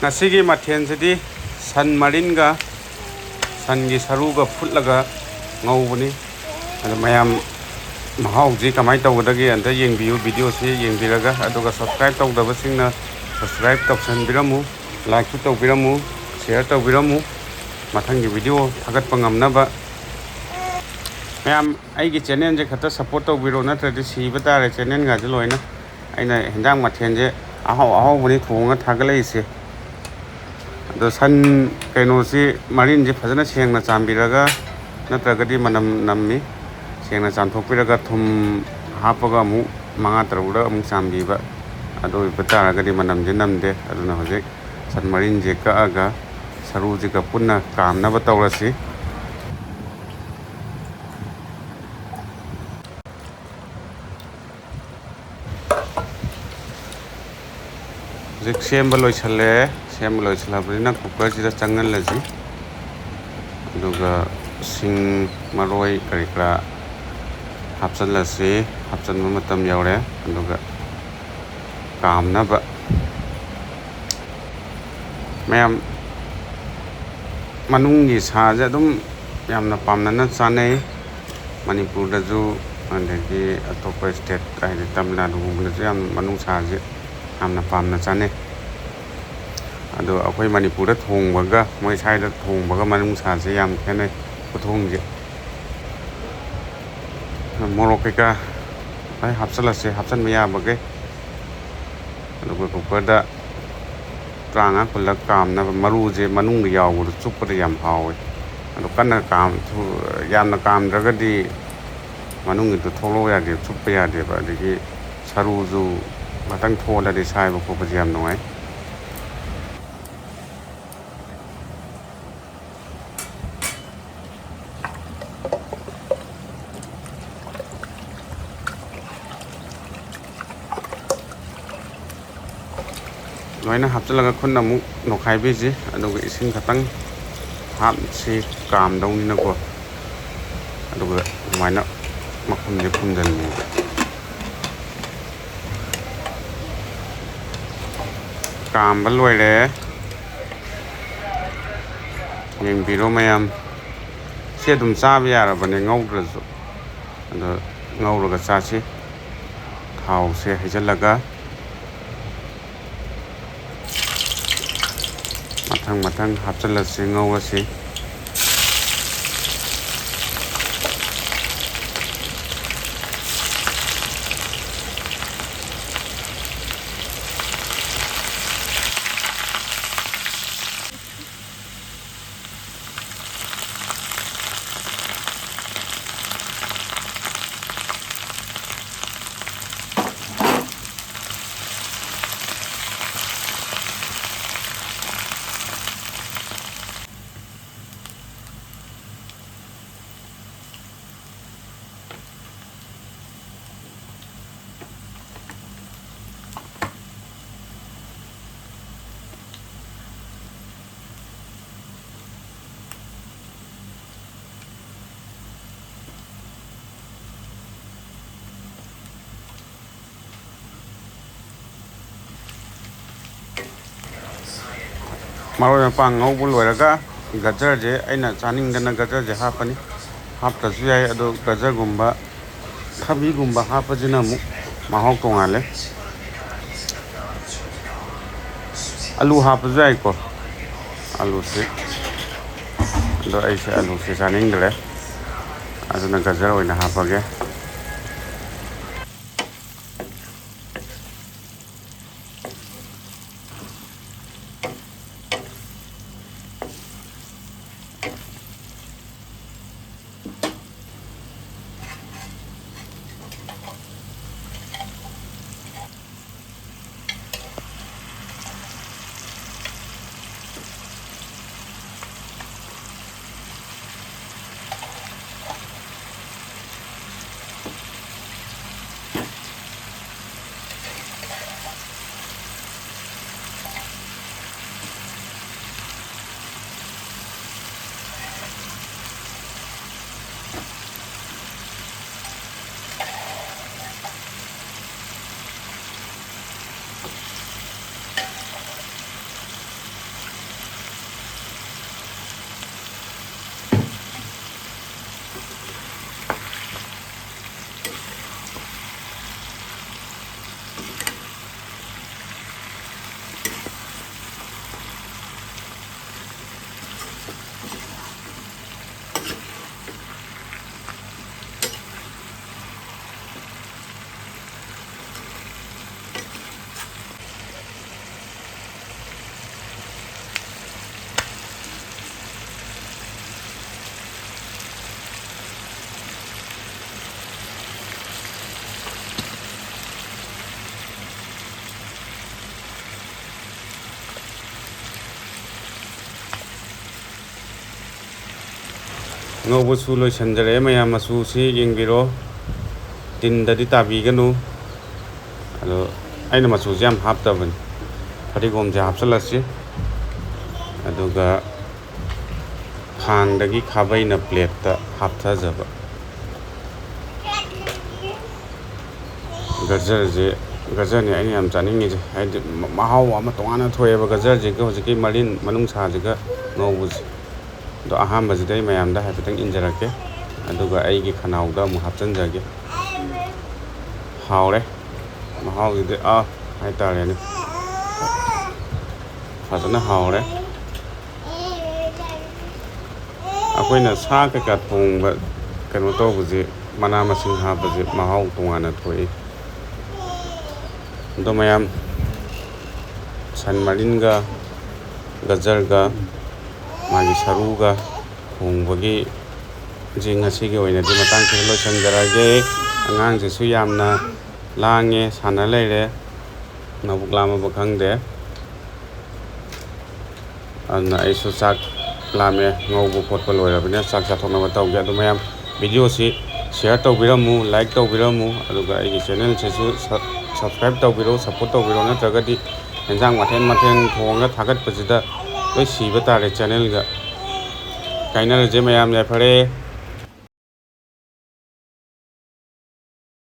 ngasi mathen sidi san marin ga san gi saru ga phutlaga ngaubani adu mayam mahau ji kamai tawdagi anta yengbiu video se yengbiraga aduga subscribe tawdaba singna subscribe tawsan biramu like tu tawbiramu share tawbiramu mathang gi video thagat pangamnaba mayam ai gi channel je khata support tawbiro na tradi siba tare channel ga je loina aina hendang mathen je ahau bani thonga thagalai se ado san kaino si marin je phajana sengna chambiraga natragadi manam nammi sengna chanthokpiraga thum hapaga mu manga tarura amu chambiba ado ibataraga di manam je namde aduna hojek san marin je ka aga saru je ka punna kamna batawrasi jek semba loichale semba loichalabina cooker jida changal laji aduga sing maroi karikra hapsan lasi hapsan matam yaure aduga kamna ba mayam manungi saja dum yamna pamnana chanai manipur da ju andagi atopa state ai tamil nadu gumna ju yam manung saje yamna pamna chanai ado akhoi manipur da thongbaga moi sai da thongbaga manung saje yam khenai puthongje morok ka ai hapsalase hapsan meya bage ado cooker da tranga kulak kamna maru je manung yaw gu chup da yam hawe ado kanna kam thu yamna kam dragadi manung du tholo ya de chup ya de ba digi saru ju matang thola de sai ba ko yam noi loina hapchalaga khunna mu nokhai beji aduga ising khatang hap si kam dawni na ko aduga maina makhum je phumjan ni kam ba loire yeng biro mayam se dum cha ba yara bane ngaudra ju ado ngauraga cha si thau se hijalaga matang hapchalasi ngawasi maroi pang ngau loiraga gajar je aina chaning dana gajar je hapani hapta su yai ado gajar gumba thabi gumba hapajina mu mahok tongale alu hapaju ai ko alu se ado ai se alu se chaning dele aduna gajar oina hapage ngꯧꯕꯁꯨ ꯂꯣꯏꯁꯤꯟꯖꯔꯦ ꯃꯌꯥꯝ ꯃꯆꯨꯁꯤ ꯌꯦꯡꯕꯤꯔꯣ ꯇꯤꯟꯗꯗꯤ ꯇꯥꯕꯤꯒꯅꯨ ꯑꯗꯣ ꯑꯩꯅ ꯃꯆꯨꯁꯦ ꯌꯥꯝ ꯍꯥꯞꯇꯕꯅꯤ ꯐꯗꯤꯒꯣꯝꯁꯦ ꯍꯥꯞꯆꯤꯜꯂꯁꯤ ꯑꯗꯨꯒ ꯈꯥꯡꯗꯒꯤ ꯈꯥꯕꯩꯅ ꯄ꯭ꯂꯦꯠꯇ ꯍꯥꯞꯊꯖꯕ ꯒꯖꯔꯅꯤ ꯑꯩꯅ ꯌꯥꯝ ꯆꯥꯅꯤꯡꯉꯤꯁꯦ ꯍꯥꯏꯗꯤ ꯃꯍꯥꯎ ꯑꯃ ꯇꯣꯉꯥꯟꯅ ꯊꯣꯛꯑꯦꯕ ꯒꯖꯔꯁꯤꯒ ꯍꯧꯖꯤꯛꯀꯤ ꯃꯔꯤꯟ ꯃꯅꯨꯡꯁꯥꯁꯤꯒ ꯉꯧꯕꯁꯦ ꯑꯗꯣ ꯑꯍꯥꯟꯕꯁꯤꯗ ꯑꯩ ꯃꯌꯥꯝꯗ ꯍꯥꯏꯐꯦꯠꯇꯪ ꯏꯟꯖꯔꯛꯀꯦ ꯑꯗꯨꯒ ꯑꯩꯒꯤ ꯈꯅꯥꯎꯗ ꯑꯃꯨꯛ ꯍꯥꯞꯆꯤꯟꯖꯒꯦ ꯍꯥꯎꯔꯦ ꯃꯍꯥꯎꯁꯤꯗꯤ ꯍꯥꯏꯇꯥꯔꯦꯅꯦ ꯐꯖꯅ ꯍꯥꯎꯔꯦ ꯑꯩꯈꯣꯏꯅ ꯁꯥ ꯀꯩꯀꯥ ꯊꯣꯡꯕ ꯀꯩꯅꯣ ꯇꯧꯕꯁꯦ ꯃꯅꯥ ꯃꯁꯤꯡ ꯍꯥꯞꯄꯁꯦ ꯃꯍꯥꯎ ꯇꯣꯉꯥꯟꯅ ꯊꯣꯛꯏ ꯑꯗꯣ ꯃꯌꯥꯝ ꯁꯟ ꯃꯔꯤꯟꯒ ꯒꯖꯔꯒ ꯃꯥꯒꯤ ꯁꯔꯨꯒ ꯊꯣꯡꯕꯒꯤ ꯉꯁꯤꯒꯤ ꯑꯣꯏꯅꯗꯤ ꯃꯇꯥꯡꯁꯤꯗ ꯂꯣꯏꯁꯤꯟꯖꯔꯒꯦ ꯑꯉꯥꯡꯁꯤꯁꯨ ꯌꯥꯝꯅ ꯂꯥꯡꯉꯦ ꯁꯥꯟꯅ ꯂꯩꯔꯦ ꯃꯕꯨꯛ ꯂꯥꯝꯃꯕ ꯈꯪꯗꯦ ꯑꯗꯨꯅ ꯑꯩꯁꯨ ꯆꯥꯛ ꯂꯥꯝꯃꯦ ꯉꯧꯕ ꯈꯣꯠꯄ ꯂꯣꯏꯔꯕꯅꯤꯅ ꯆꯥꯛ ꯆꯥꯊꯣꯛꯅꯕ ꯇꯧꯒꯦ ꯑꯗꯨ ꯃꯌꯥꯝ ꯚꯤꯗꯤꯑꯣꯁꯤ ꯁꯤꯌꯔ ꯇꯧꯕꯤꯔꯝꯃꯨ ꯂꯥꯏꯛ ꯇꯧꯕꯤꯔꯝꯃꯨ ꯑꯗꯨꯒ ꯑꯩꯒꯤ ꯆꯦꯅꯦꯜꯁꯤꯁꯨ ꯁꯕꯁꯀ꯭ꯔꯥꯏꯕ ꯇꯧꯕꯤꯔꯣ ꯁꯞꯄꯣꯔꯠ ꯇꯧꯕꯤꯔꯣ ꯅꯠꯇ꯭ꯔꯒꯗꯤ ꯌꯦꯟꯖꯥꯡ ꯃꯊꯦꯜ ꯊꯣꯡꯉꯒ ꯊꯥꯒꯠꯄꯁꯤꯗ ꯂꯣꯏ ꯁꯤꯕ ꯇꯥꯔꯦ ꯆꯦꯅꯦꯜꯒ ꯀꯥꯏꯅꯔꯁꯦ ꯃꯌꯥꯝ ꯌꯥꯏꯐꯔꯦ